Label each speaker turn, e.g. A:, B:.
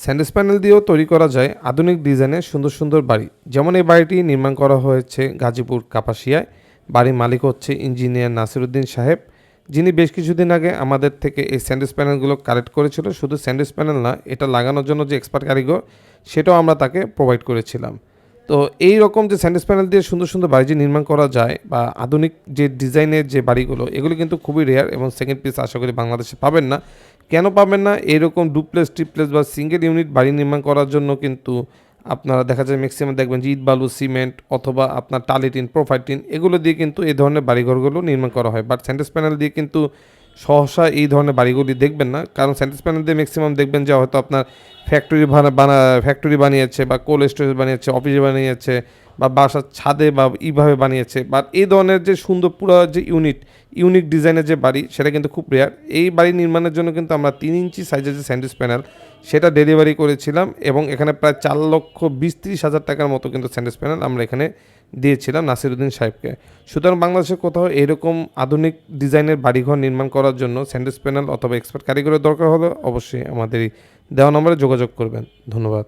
A: Sandwich panel দিয়েও তৈরি করা যায় আধুনিক ডিজাইনের সুন্দর সুন্দর বাড়ি। যেমন এই বাড়িটি নির্মাণ করা হয়েছে গাজীপুর কাপাসিয়ায়। বাড়ির মালিক হচ্ছে ইঞ্জিনিয়ার নাসিরুদ্দিন সাহেব, যিনি বেশ কিছুদিন আগে আমাদের থেকে এই স্যান্ডউইচ প্যানেলগুলো কালেক্ট করেছিল। শুধু স্যান্ডউইচ প্যানেল না, এটা লাগানোর জন্য যে এক্সপার্ট কারিগর সেটাও আমরা তাকে প্রোভাইড করেছিলাম। তো এই রকম যে স্যান্ডউইচ প্যানেল দিয়ে সুন্দর সুন্দর বাড়ি যে নির্মাণ করা যায় বা আধুনিক যে ডিজাইনের যে বাড়িগুলো, এগুলো কিন্তু খুবই রেয়ার এবং সেকেন্ড পিস আশা করি বাংলাদেশে পাবেন না। কেন পাবেন না? এরকম ডুপ্লেক্স, ট্রিপ্লেক্স বা সিঙ্গেল ইউনিট বাড়ি নির্মাণ করার জন্য কিন্তু আপনারা দেখা যায় ম্যাক্সিমাম দেখবেন যে ইট, বালু, সিমেন্ট অথবা আপনার টালি টিন, প্রোফাইল টিন এগুলো দিয়ে কিন্তু এই ধরনের বাড়িঘরগুলো নির্মাণ করা হয়। বাট স্যান্ডউইচ প্যানেল দিয়ে কিন্তু সহসা এই ধরনের বাড়িগুলি দেখবেন না। কারণ স্যান্ডউইচ প্যানেল দিয়ে ম্যাক্সিমাম দেখবেন যে হয়তো আপনার ফ্যাক্টরি বানিয়েছে বা কোল্ড স্টোরেজ বানিয়েছে, অফিস বানিয়েছে বা বাসার ছাদে বা এইভাবে বানিয়েছে। বাট এই ধরনের যে সুন্দর পুরো যে ইউনিক ডিজাইনের যে বাড়ি, সেটা কিন্তু খুব রেয়ার। এই বাড়ি নির্মাণের জন্য কিন্তু আমরা 3 ইঞ্চি সাইজের যে স্যান্ডউইচ প্যানেল সেটা ডেলিভারি করেছিলাম এবং এখানে প্রায় 4,20,30,000 টাকার মতো কিন্তু স্যান্ডউইচ প্যানেল আমরা এখানে দিয়েছিলাম নাসিরুদ্দিন সাহেবকে। সুতরাং বাংলাদেশের কোথাও এরকম আধুনিক ডিজাইনের বাড়িঘর নির্মাণ করার জন্য স্যান্ডউইচ প্যানেল অথবা এক্সপার্ট কারিগরের দরকার হলে অবশ্যই আমাদের এই দেওয়া নম্বরে যোগাযোগ করবেন। ধন্যবাদ।